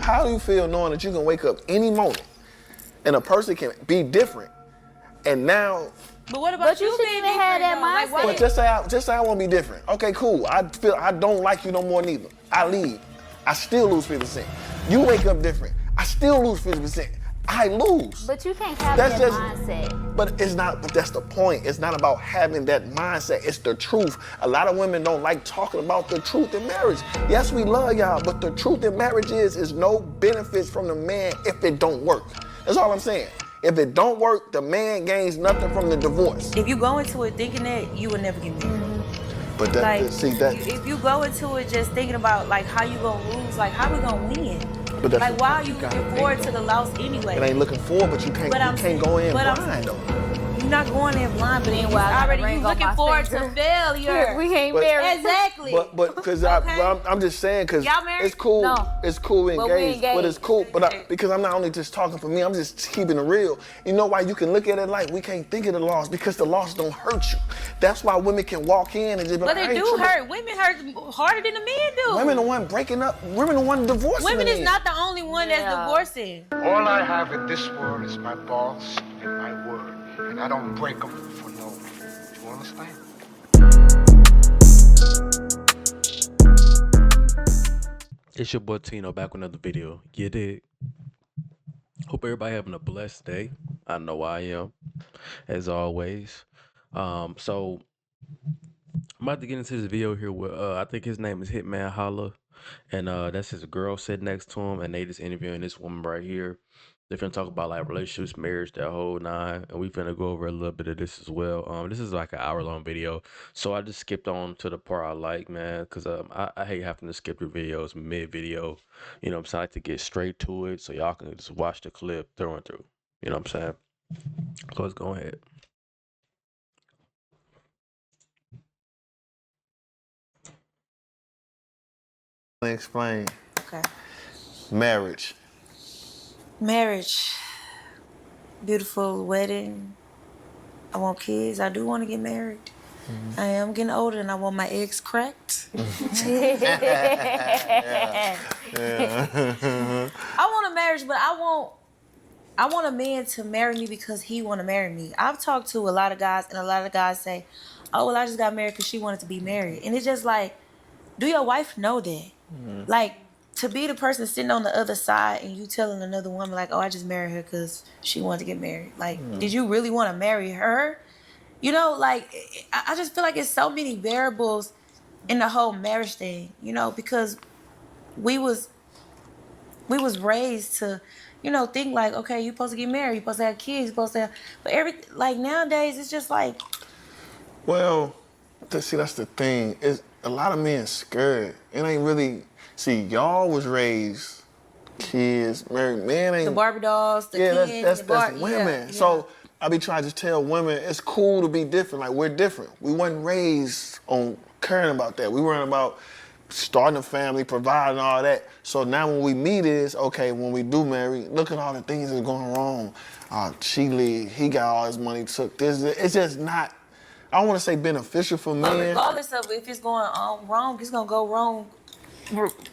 How do you feel knowing that you can wake up any moment and a person can be different, and now? But what about you being different? Have that mindset. Like, but just say I want to be different. Okay, cool. I feel I don't like you no more neither. I leave. I still lose 50%. You wake up different. I still lose 50%. I lose. But you can't have that mindset. But it's not. But that's the point. It's not about having that mindset. It's the truth. A lot of women don't like talking about the truth in marriage. Yes, we love y'all, but the truth in marriage is no benefits from the man if it don't work. That's all I'm saying. If it don't work, the man gains nothing from the divorce. If you go into it thinking that, you will never get married. But that, like, see that. If you go into it just thinking about like how you gonna lose, like how we gonna win. But that's like why are you looking forward to the loss anyway? It ain't looking forward, but you can't go in blind though. You're not going in blind, but then already you looking forward to failure. We ain't married. Exactly. But because I'm just saying, because it's cool. No. It's cool engaged, but it's cool. But because I'm not only just talking for me, I'm just keeping it real. You know why you can look at it like we can't think of the loss? Because the loss don't hurt you. That's why women can walk in and just be like, but it do hurt. Women hurt harder than the men do. Women the one breaking up. Women the one divorcing. Women is not the only one that's divorcing. All I have in this world is my balls and my word. And I don't break them for no one. Do you understand? It's your boy Tino back with another video. You dig? Hope everybody having a blessed day. I know I am, as always. So I'm about to get into this video here with I think his name is Hitman Holla, and that's his girl sitting next to him, and they just interviewing this woman right here. They're finna talk about like relationships, marriage, that whole nine, and we finna go over a little bit of this as well. This is like an hour-long video, so I just skipped on to the part I like, man, because I hate having to skip the videos mid-video. You know what I'm saying? I like to get straight to it, so y'all can just watch the clip through and through. You know what I'm saying? So let's go ahead. Explain. Okay. Marriage. Beautiful wedding. I want kids. I do want to get married. I am getting older and I want my eggs cracked. I want a marriage, but I want a man to marry me because he want to marry me. I've talked to a lot of guys, and a lot of guys say, oh, well, I just got married because she wanted to be married. And it's just like, do your wife know that? Like, to be the person sitting on the other side and you telling another woman like, oh, I just married her because she wanted to get married. Like, did you really want to marry her? You know, like, I just feel like it's so many variables in the whole marriage thing, you know, because we was raised to, you know, think like, okay, you're supposed to get married, you're supposed to have kids, you're supposed to have, but like nowadays it's just like. Well, see, that's the thing. It's a lot of men scared. It ain't really. See, y'all was raised, kids, married, man ain't. The Barbie dolls, the kids, that's women. Yeah. So I be trying to tell women it's cool to be different. Like, we're different. We wasn't raised on caring about that. We weren't about starting a family, providing all that. So now when we meet okay, when we do marry, look at all the things that's going wrong. She leave, he got all his money took. It's just not, I don't want to say beneficial for men. Regardless of if it's going wrong, it's going to go wrong.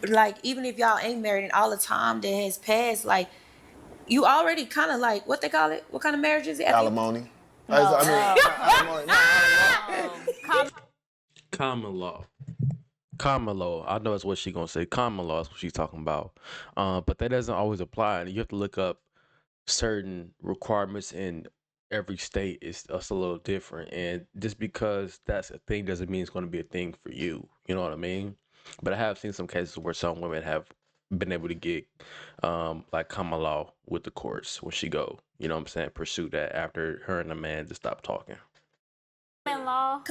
Like, even if y'all ain't married and all the time that has passed, like, you already kind of like, what they call it? What kind of marriage is it? Alimony. No. Common law. Common law. I know that's what she's gonna say. Common law is what she's talking about. But that doesn't always apply. And you have to look up certain requirements in every state. It's a little different. And just because that's a thing doesn't mean it's going to be a thing for you. You know what I mean? But I have seen some cases where some women have been able to get like common law with the courts when she go, you know what I'm saying, pursue that after her and the man just stop talking. Common law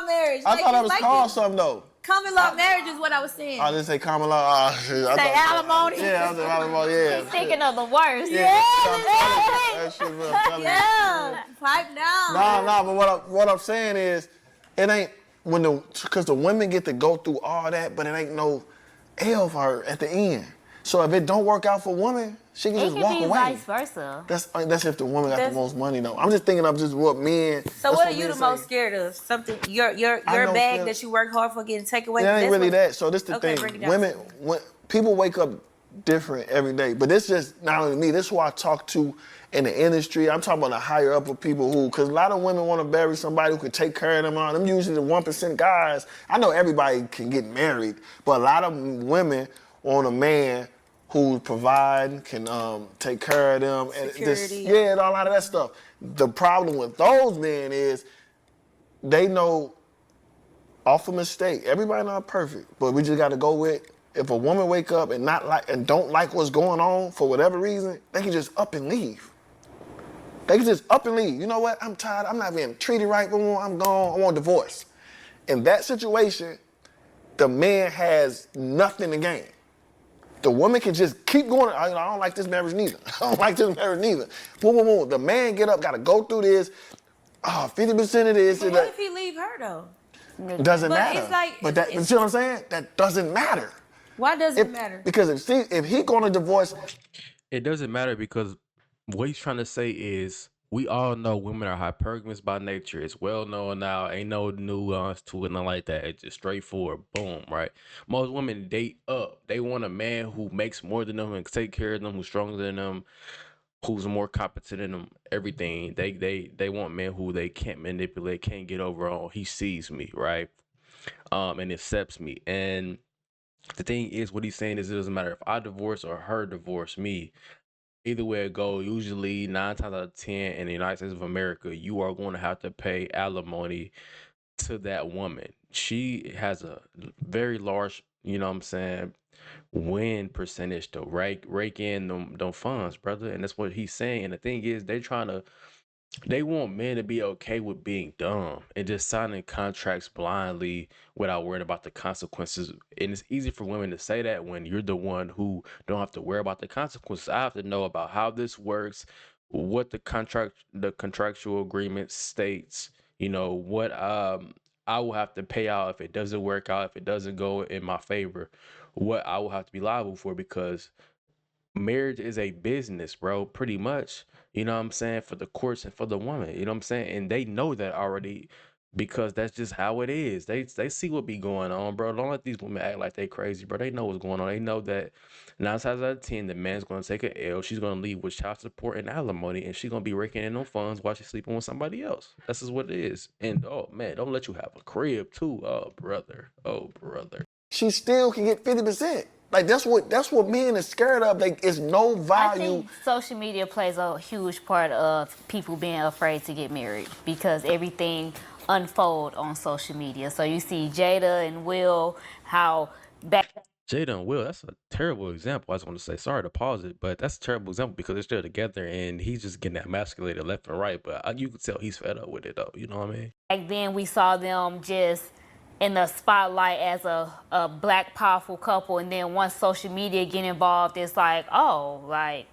marriage. I thought it was called something though. Common law marriage is what I was saying. I didn't say common law. Say alimony. Yeah, I said alimony. Yeah. He's thinking of the worst. Yeah. That shit real funny. Yeah. Pipe down. Nah. But what I'm saying is, it ain't because the women get to go through all that, but it ain't no L for her at the end. So if it don't work out for women, she can just walk away. Vice versa. That's if the woman got the most money though. I'm just thinking of just what men. So what are you the most scared of? Something your bag that you work hard for getting taken away. It ain't really that. So this the thing. When people wake up different every day. But this just not only me. This is who I talk to in the industry. I'm talking about the higher up of people who, because a lot of women want to marry somebody who can take care of them. Them usually the 1% guys. I know everybody can get married, but a lot of women want a man who provide, can take care of them, and and a lot of that stuff. The problem with those men is they know off a mistake. Everybody not perfect, but we just got to go with. If a woman wake up and don't like what's going on for whatever reason, they can just up and leave. They can just up and leave. You know what? I'm tired. I'm not being treated right anymore. I'm gone. I want a divorce. In that situation, the man has nothing to gain. The woman can just keep going. I don't like this marriage neither. I don't like this marriage neither. Boom, boom, boom. The man get up, got to go through this. 50% of this. But what if he leave her though? Doesn't But matter. it's like- but you see what I'm saying? That doesn't matter. Why does it matter? Because if he going to divorce, It doesn't matter because what he's trying to say is we all know women are hypergamous by nature. It's well known now. Ain't no nuance to it, nothing like that. It's just straightforward. Boom, right? Most women date up. They want a man who makes more than them and can take care of them, who's stronger than them, who's more competent than them, everything. They want men who they can't manipulate, can't get over on. He sees me, right? And accepts me. And the thing is, what he's saying is it doesn't matter if I divorce or her divorce me. Either way it goes, usually 9 times out of 10 in the United States of America, you are going to have to pay alimony to that woman. She has a very large, you know what I'm saying, win percentage to rake in them funds, brother. And that's what he's saying. And the thing is, they want men to be okay with being dumb and just signing contracts blindly without worrying about the consequences. And it's easy for women to say that when you're the one who don't have to worry about the consequences. I have to know about how this works, what the contractual agreement states, what I will have to pay out if it doesn't work out, if it doesn't go in my favor, what I will have to be liable for, because marriage is a business, bro, pretty much. You know what I'm saying? For the courts and for the woman, you know what I'm saying? And they know that already because that's just how it is. They see what be going on, bro. Don't let these women act like they crazy, bro. They know what's going on. They know that 9 times out of 10, the man's going to take an L. She's going to leave with child support and alimony, and she's going to be raking in them funds while she's sleeping with somebody else. That's just what it is. And, oh, man, don't let you have a crib, too. Oh, brother. Oh, brother. she still can get 50%. Like that's what men is scared of. Like it's no value. I think social media plays a huge part of people being afraid to get married because everything unfold on social media. So you see Jada and Will, how back. Jada and Will, that's a terrible example. I just want to say, sorry to pause it, but that's a terrible example because they're still together and he's just getting emasculated left and right. But you can tell he's fed up with it though. You know what I mean? Back then we saw them just in the spotlight as a black powerful couple, and then once social media get involved, it's like, oh, like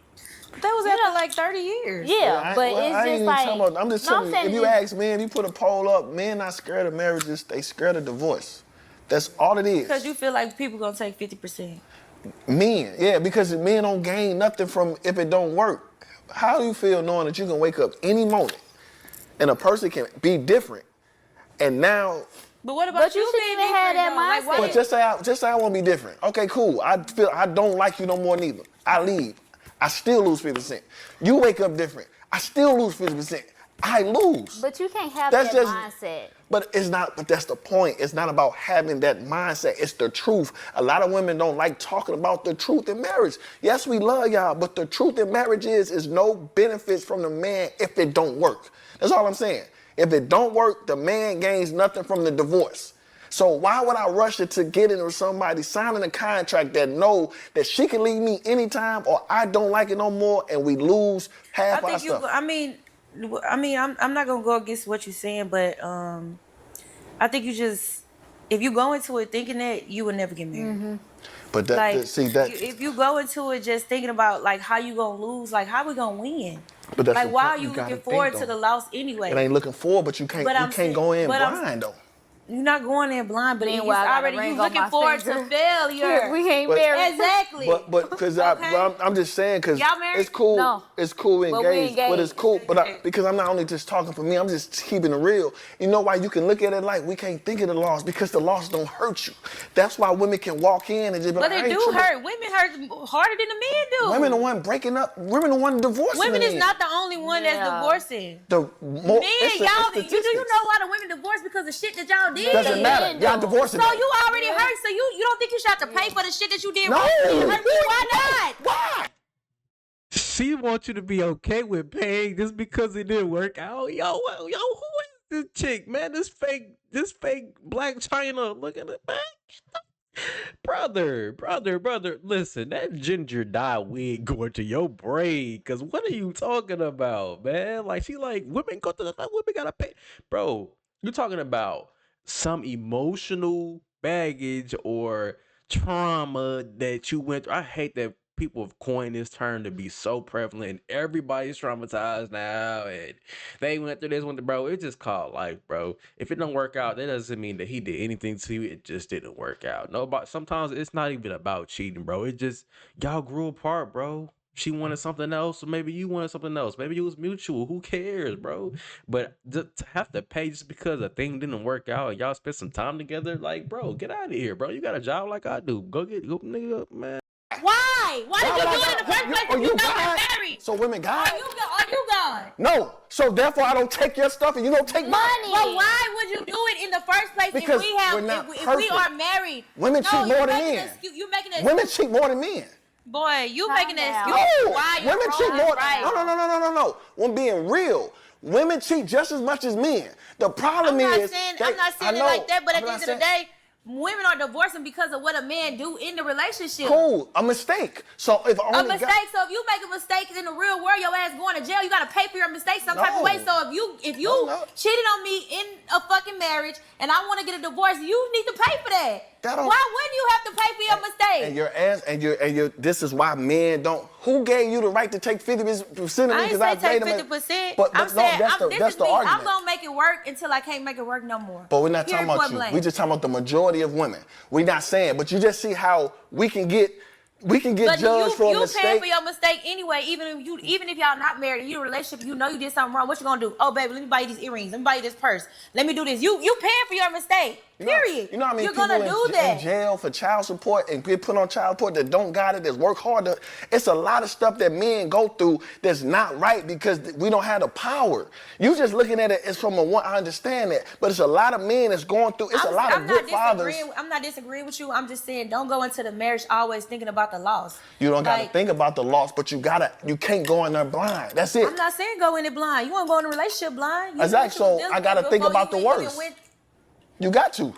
that was after like 30 years. Yeah, but it's just like I'm just telling you, if you ask men, you put a poll up, men not scared of marriages, they scared of divorce. That's all it is. Because you feel like people gonna take 50%. Men, yeah, because men don't gain nothing from if it don't work. How do you feel knowing that you can wake up any moment and a person can be different, and now? But what about you shouldn't even have that mindset. But just say I want to be different. Okay, cool. I feel I don't like you no more neither. I leave. I still lose 50%. You wake up different. I still lose 50%. I lose. But you can't have that mindset. But it's not. But that's the point. It's not about having that mindset. It's the truth. A lot of women don't like talking about the truth in marriage. Yes, we love y'all, but the truth in marriage is no benefits from the man if it don't work. That's all I'm saying. If it don't work, the man gains nothing from the divorce. So why would I rush it to get into somebody signing a contract that know that she can leave me anytime or I don't like it no more and we lose half our stuff? I mean, I'm not gonna go against what you're saying, but I think if you go into it thinking that, you will never get married. Mm-hmm. But if you go into it just thinking about like how you gonna lose, like how we gonna win. But that's like why are you looking forward to the loss anyway? It ain't looking forward, but you can't go in blind though. You're not going in blind, but it's Meanwhile, I got a already ring you on looking my forward finger. to failure. We ain't But- married. Exactly. But because Okay. I'm just saying because Y'all married? it's cool. No. It's cool we But we engaged, but it's engaged. cool. But because I'm not only just talking for me, I'm just keeping it real. You know why you can look at it like we can't think of the loss because the loss don't hurt you. That's why women can walk in and just be But like, it I ain't do tripping. hurt. Women hurt harder than the men do. Women the one breaking up. Women the one divorcing. Women the is men. not the only one that's Yeah. divorcing. The more Men, it's the y'all, do you statistics. know why the women divorce because of shit that y'all did? Doesn't matter. men Y'all do. divorcing. So them. you already hurt. So you don't think you should have to pay for the shit that you did No. wrong? It hurt you. Why not? Why? She wants you to be okay with paying just because it didn't work out. Yo, who is this chick, man? This fake Black China. Look at it, man. Brother. Listen, that ginger dye wig going to your braid. Cause what are you talking about, man? Like she like women go to the women gotta pay. Bro, you're talking about some emotional baggage or trauma that you went through. I hate that people have coined this term to be so prevalent and everybody's traumatized now and they went through this one, bro. It's just called life, bro. If it don't work out, that doesn't mean that he did anything to you. It just didn't work out. Nobody, sometimes it's not even about cheating, bro. It just y'all grew apart, bro. She wanted something else, or maybe you wanted something else. Maybe it was mutual. Who cares, bro? But to have to pay just because a thing didn't work out and y'all spent some time together, like, bro, get out of here, bro. You got a job like I do. Go nigga, man. Why? Why did you do it in the first place if you know God? you're married? So women God? Are you gone? No. So therefore I don't take your stuff and you don't take mine. But why would you do it in the first place Because if we're not we perfect. are married? Women cheat more you're than making men. You making an Women cheat more than men. Boy, you Calm making an down. excuse. No, Why you're women wrong, cheat more. right. No. When being real, women cheat just as much as men. The problem I'm is, not saying it like that, but at the end of the day, women are divorcing because of what a man do in the relationship. cool, a mistake. So if A only mistake. So if you make a mistake in the real world, your ass going to jail. You gotta pay for your mistakes some type of way. No. So if you No. cheated on me in a fucking marriage and I want to get a divorce, you need to pay for that. That don't- Why wouldn't you have to pay for your mistake? And your ass and your this is why men don't. Who gave you the right to take 50% of me? I ain't Because say I take dated 50%. But I'm no, saying that's the argument. I'm gonna make it work until I can't make it work no more. But we're not talking Period, about point you. blank. We just talking about the majority of women. We're not saying, but you just see how we can get But judged for a you paying mistake. for your mistake anyway. Even if y'all not married, you in a relationship, you know you did something wrong. What you gonna do? Oh baby, let me buy you these earrings. Let me buy you this purse. Let me do this. You paying for your mistake. Period. You know how many You're people gonna do in that. jail for child support and get put on child support that don't got it, that work hard. It's a lot of stuff that men go through that's not right because we don't have the power. You just looking at it as from I understand that, but it's a lot of men that's going through. It's a lot of good fathers. I'm not disagreeing with you. I'm just saying don't go into the marriage always thinking about the loss. You don't got to Like, think about the loss, but you can't go in there blind. That's it. I'm not saying go in it blind. You want to go in a relationship blind. You Exactly. know what So you're I gotta dealing think with about the before you worst. even went- You got to.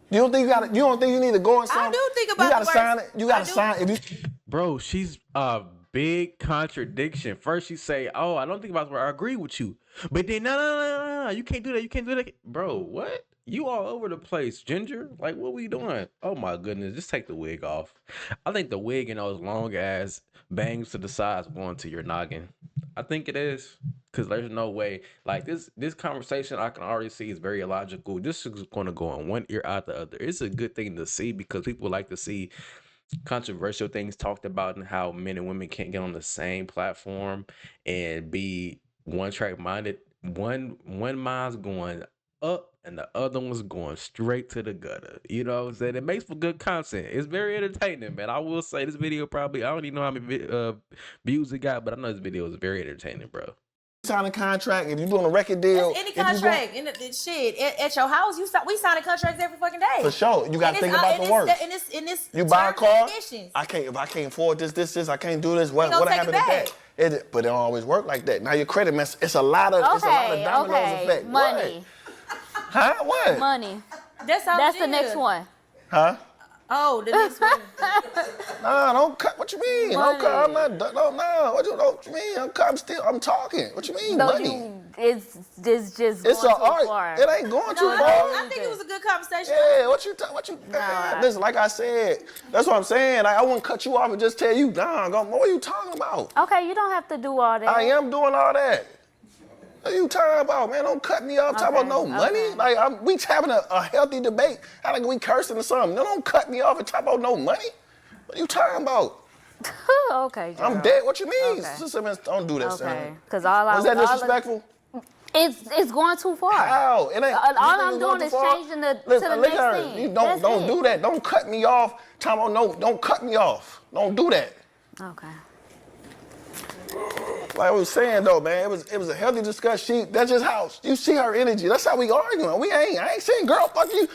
You don't think you need to go and sign? I do think about You gotta the sign worst. it. You gotta I do. sign if you. Bro, she's a big contradiction. First, she say, "Oh, I don't think about where I agree with you," but then, no, you can't do that. You can't do that, bro. What? You all over the place, Ginger. Like, what we doing? Oh my goodness, just take the wig off. I think the wig and those long ass bangs to the sides going to your noggin. I think it is. Cause there's no way, like this conversation I can already see is very illogical. This is going to go on one ear out the other. It's a good thing to see because people like to see controversial things talked about and how men and women can't get on the same platform and be one track minded. One mind's going up and the other one's going straight to the gutter. You know what I'm saying? It makes for good content. It's very entertaining, man. I will say this video probably, I don't even know how many views it got, but I know this video is very entertaining, bro. Sign a contract, if you're doing a record deal, Any if you going- contract in the shit at your house, we signing contracts every fucking day. for sure, you gotta think about the worst. In this You buy a terms and car, conditions. if I can't afford this, I can't do this. What gonna take happened it to back. that? But it don't always work like that. Now your credit mess. It's a lot of dominoes effect. Money. What? Huh? What? Money. That's all. That's it the is. next one. Huh? Oh, the next one. Nah, don't cut. What you mean? Money. Don't cut. I'm not. No. What you mean? I'm talking. What you mean? So Money. it's just It's going an too art. far. It ain't going too No, far. I think it was a good conversation. Yeah, what you listen, like I said, that's what I'm saying. I wouldn't cut you off and just tell you, what are you talking about? Okay, you don't have to do all that. I am doing all that. What are you talking about, man? Don't cut me off. Talking about no money. Okay. Like we having a healthy debate. I think we cursing or something. No, don't cut me off and talk about no money. What are you talking about? Okay, Gerald. I'm dead. What you mean? Okay. Sister, man, don't do that, Okay, son. because Was that disrespectful? It's going too far. How? It ain't. All you think I'm it's doing going is too far? changing the Listen, to the look next at her. thing. You don't do that. Don't cut me off. Talking about no. Don't cut me off. Don't do that. Okay. Like I was saying though, man, it was a healthy discussion. That's just how you see her energy. That's how we arguing. I ain't saying girl, fuck you.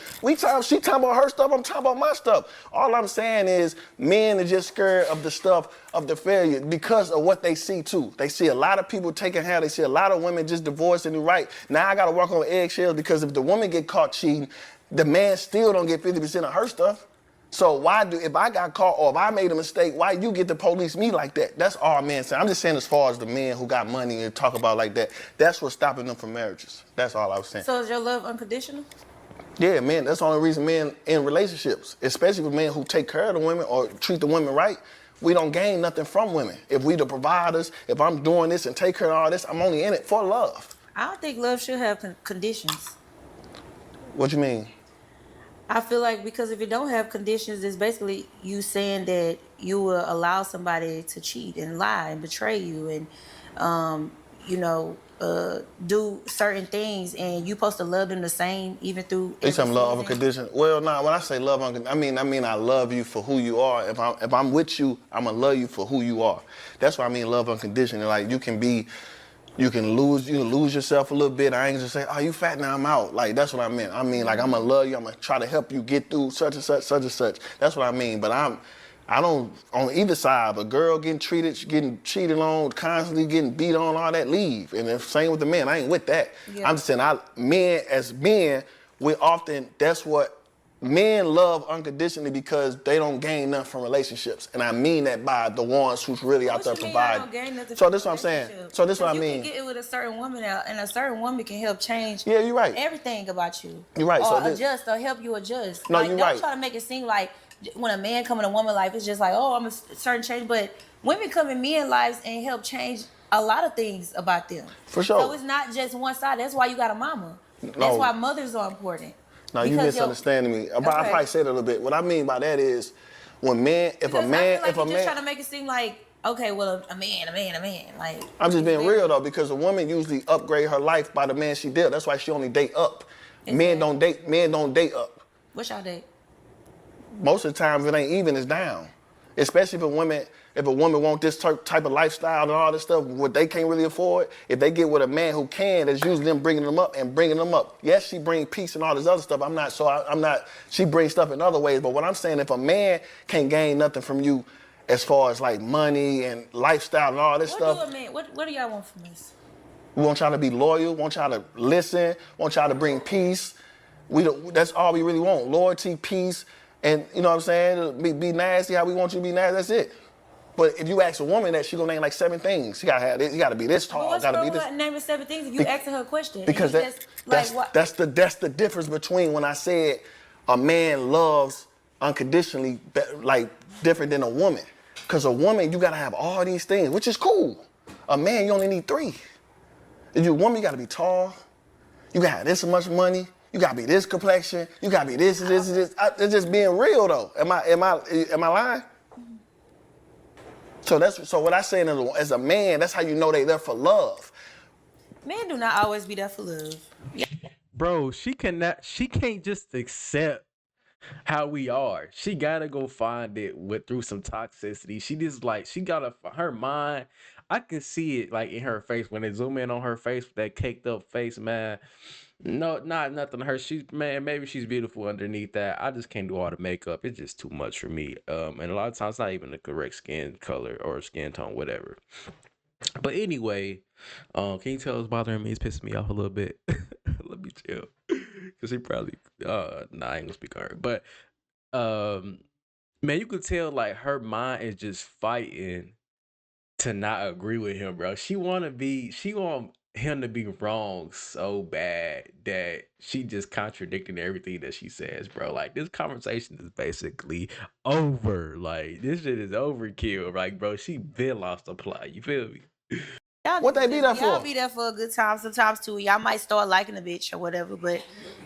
She talking about her stuff, I'm talking about my stuff. All I'm saying is men are just scared of the stuff of the failure because of what they see too. They see a lot of people taking hell. They see a lot of women just divorcing and right. Now I gotta walk on eggshells because if the woman get caught cheating, the man still don't get 50% of her stuff. So if I got caught or if I made a mistake, why you get to police me like that? That's all men saying. I'm just saying as far as the men who got money and talk about like that, that's what's stopping them from marriages. That's all I was saying. So is your love unconditional? Yeah, man, that's the only reason men in relationships, especially with men who take care of the women or treat the women right, we don't gain nothing from women. If we the providers, if I'm doing this and take care of all this, I'm only in it for love. I don't think love should have conditions. What you mean? I feel like because if it don't have conditions, it's basically you saying that you will allow somebody to cheat and lie and betray you and, do certain things, and you supposed to love them the same even through. You talking love unconditional? Well, nah. When I say love unconditional, I mean I love you for who you are. If I'm with you, I'ma love you for who you are. That's what I mean love unconditional. Like you can lose yourself a little bit. I ain't just say, oh, you fat now, I'm out. Like that's what I meant. I mean like I'ma love you. I'ma try to help you get through such and such, such and such. That's what I mean. But I don't, on either side, a girl getting cheated on, constantly getting beat on, all that, leave. And the same with the men, I ain't with that. Yeah. I'm just saying, men, that's what, men love unconditionally because they don't gain nothing from relationships. And I mean that by the ones who's really out there providing. So this is what I'm saying. So this is what I mean. You can get it with a certain woman out, and a certain woman can help change you're right. everything about you. You're right. Or adjust or help you adjust. No, you're right. Don't try to make it seem like when a man come in a woman's life, it's just like, oh, I'm a certain change. But women come in men's lives and help change a lot of things about them. For sure. So it's not just one side. That's why you got a mama. That's why mothers are important. No, you misunderstanding me. Okay. I probably said it a little bit. What I mean by that is, if a man, just trying to make it seem like, okay, well, a man. Like I'm just being real though, because a woman usually upgrade her life by the man she deals. That's why she only date up. Men don't date up. What's y'all date? Most of the time, if it ain't even, it's down. Especially if a woman want this type of lifestyle and all this stuff, what they can't really afford, if they get with a man who can, that's usually them bringing them up. Yes, she brings peace and all this other stuff. She brings stuff in other ways. But what I'm saying, if a man can't gain nothing from you as far as like money and lifestyle and all this stuff. What do y'all want from us? We want y'all to be loyal, want y'all to listen, want y'all to bring peace. That's all we really want, loyalty, peace. And you know what I'm saying? Be nasty how we want you to be nasty, that's it. But if you ask a woman that, she gonna name like 7 things. She gotta have this, you gotta be this tall, gotta be this. Naming 7 things if you asking her a question. Because that's the difference between when I said a man loves unconditionally, like different than a woman. Because a woman, you gotta have all these things, which is cool. A man, you only need 3. If you're a woman, you gotta be tall, you gotta have this much money, you gotta be this complexion. You gotta be this. It's just being real though. Am I lying? So what I say as a man, that's how you know they there for love. Men do not always be there for love. Bro, she can't just accept how we are. She gotta go find it through some toxicity. She gotta, her mind, I can see it like in her face when they zoom in on her face with that caked up face, man. No, not nothing to her. Maybe she's beautiful underneath that. I just can't do all the makeup. It's just too much for me. And a lot of times, not even the correct skin color or skin tone, whatever. But anyway, can you tell it's bothering me? It's pissing me off a little bit. Let me chill, because he probably I ain't gonna speak on her. But man, you could tell like her mind is just fighting to not agree with him, bro. She want him to be wrong so bad that she just contradicting everything that she says, bro. Like, this conversation is basically over. Like, this shit is overkill. Like, bro, she been lost the plot. You feel me? Y'all What they be there y'all for? be there for a good time sometimes too. Y'all might start liking a bitch or whatever, but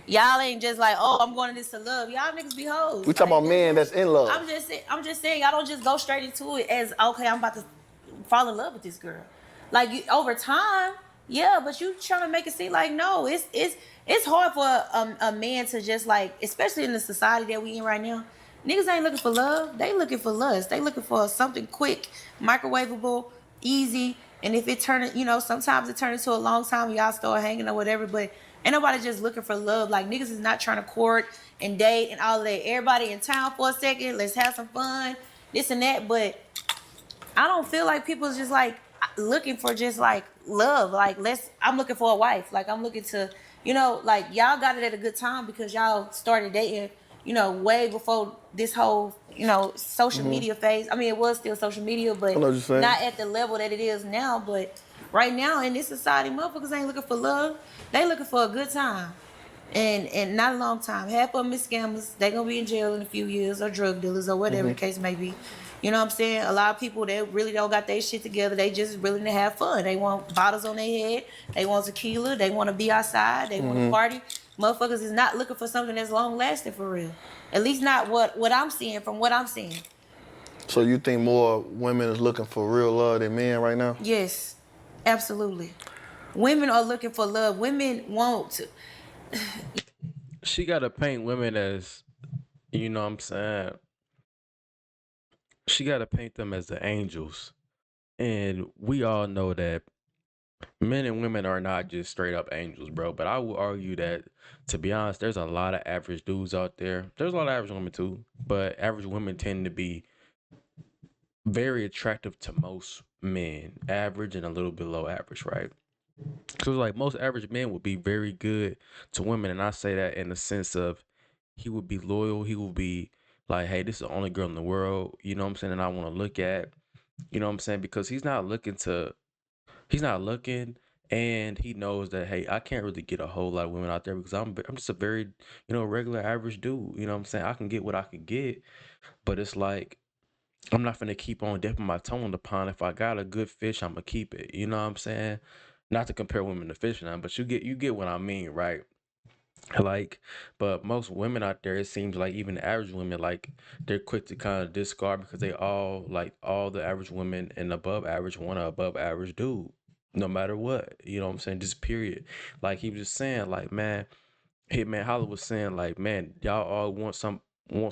y'all ain't just like, oh, I'm going to this to love. Y'all niggas be hoes. We talking about men that's in love. I'm just saying, y'all don't just go straight into it as okay. I'm about to fall in love with this girl. Like over time, yeah, but you trying to make it seem like no. It's hard for a man to just like, especially in the society that we in right now. Niggas ain't looking for love. They looking for lust. They looking for something quick, microwavable, easy. And if it turn, sometimes it turns into a long time. Y'all start hanging or whatever. But ain't nobody just looking for love. Like niggas is not trying to court and date and all of that. Everybody in town for a second. Let's have some fun. This and that. But I don't feel like people's just like looking for just like love. Like I'm looking for a wife. Like I'm looking to, like y'all got it at a good time because y'all started dating, way before this whole, social media phase. I mean, it was still social media, but I know what you're saying. not at the level that it is now. But right now in this society, motherfuckers ain't looking for love. They looking for a good time. And not a long time. Half of them is scammers. They gonna be in jail in a few years, or drug dealers, or whatever the case may be. You know what I'm saying? A lot of people that really don't got their shit together. They just willing to have fun. They want bottles on their head. They want tequila. They want to be outside. They want to party. Motherfuckers is not looking for something that's long lasting for real. At least not what I'm seeing from what I'm seeing. So you think more women is looking for real love than men right now? Yes, absolutely. Women are looking for love. Women want to. She gotta paint women as, you know what I'm saying? She gotta paint them as the angels. And we all know that men and women are not just straight up angels, bro. But I will argue that, to be honest, there's a lot of average dudes out there. There's a lot of average women too, but average women tend to be very attractive to most men, average and a little below average, right? So like most average men would be very good to women, and I say that in the sense of he would be loyal. He would be like, hey, this is the only girl in the world, you know what I'm saying, and I want to look at, you know what I'm saying, because he's not looking, and he knows that, hey, I can't really get a whole lot of women out there because I'm just a very, regular average dude, you know what I'm saying. I can get what I can get, but it's like I'm not gonna keep on dipping my toe in the pond. If I got a good fish, I'm gonna keep it. You know what I'm saying? Not to compare women to fish now, but you get what I mean, right? Like, but most women out there, it seems like even the average women, like they're quick to kind of discard because they all the average women and above average want a above average dude, no matter what. You know what I'm saying? Just period. Like he was just saying, like, man, Hitman Holla was saying, like, man, y'all all want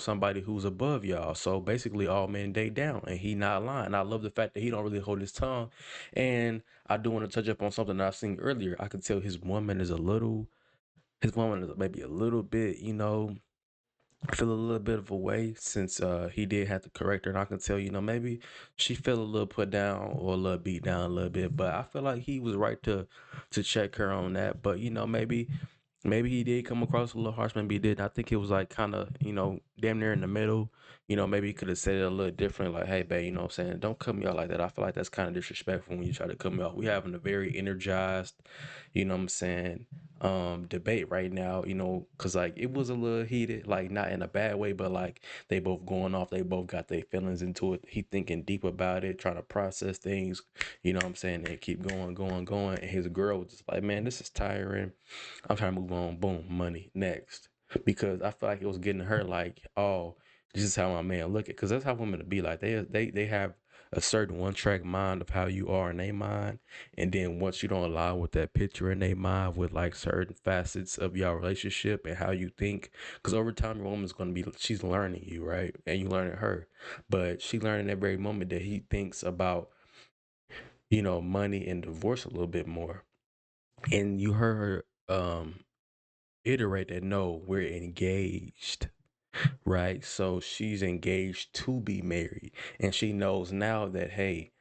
somebody who's above y'all. So basically all men date down, and he not lying. I love the fact that he don't really hold his tongue. And I do want to touch up on something that I've seen earlier. I could tell his woman is maybe a little bit, feel a little bit of a way since he did have to correct her, and I can tell, maybe she felt a little put down or a little beat down a little bit, but I feel like he was right to check her on that. But maybe he did come across a little harsh. Maybe he did. I think it was like kind of, damn near in the middle. Maybe he could have said it a little different. Like, hey, babe, you know what I'm saying? Don't cut me off like that. I feel like that's kind of disrespectful when you try to cut me off. We having a very energized, you know what I'm saying, debate right now, because like it was a little heated, like not in a bad way, but like they both going off. They both got their feelings into it. He thinking deep about it, trying to process things, you know what I'm saying? And keep going, going, going. And his girl was just like, man, this is tiring. I'm trying to move on. Boom, money next. Because I feel like it was getting her like, oh, this is how my man look at. Because that's how women to be like. They have a certain one track mind of how you are in their mind, and then once you don't align with that picture in their mind with like certain facets of your relationship and how you think, because over time your woman's gonna be, she's learning you, right, and you learning her, but she learning that very moment that he thinks about, money and divorce a little bit more, and you heard her iterate that no, we're engaged, right? So she's engaged to be married, and she knows now that, hey,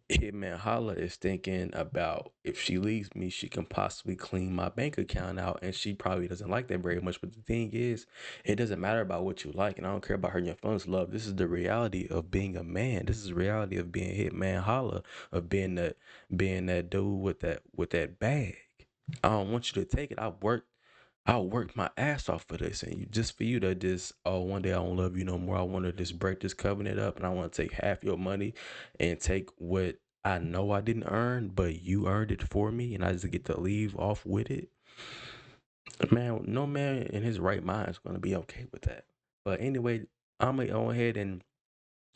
Hitman Holla is thinking about if she leaves me, she can possibly clean my bank account out, and she probably doesn't like that very much. But the thing is, it doesn't matter about what you like, and I don't care about hurting your feelings, love. This is the reality of being a man. This is the reality of being Hitman Holla, of being that dude with that bag. I don't want you to take it. I worked my ass off for this, and just for you to just, oh, one day I won't love you no more. I want to just break this covenant up, and I want to take half your money and take what I know I didn't earn, but you earned it for me, and I just get to leave off with it. Man, no man in his right mind is gonna be okay with that. But anyway, I'm gonna go ahead and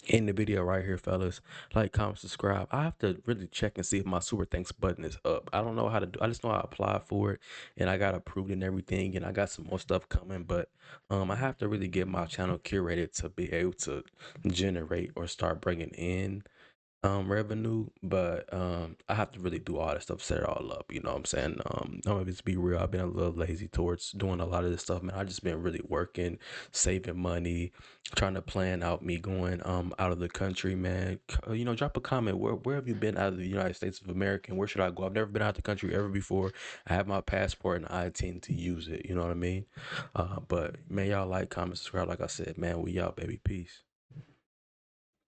end the video right here, fellas. Like, comment, subscribe. I have to really check and see if my super thanks button is up. I don't know how to do. I just know I applied for it, and I got approved and everything, and I got some more stuff coming. But I have to really get my channel curated to be able to generate or start bringing in revenue. But I have to really do all that stuff, set it all up, you know what I'm saying? I'm gonna just be real, I've been a little lazy towards doing a lot of this stuff, man. I just been really working, saving money, trying to plan out me going out of the country, man. You know, drop a comment. Where have you been out of the United States of America, and where should I go? I've never been out of the country ever before. I have my passport and I intend to use it, you know what I mean? But man, y'all like, comment, subscribe. Like I said, man, we out, baby. Peace.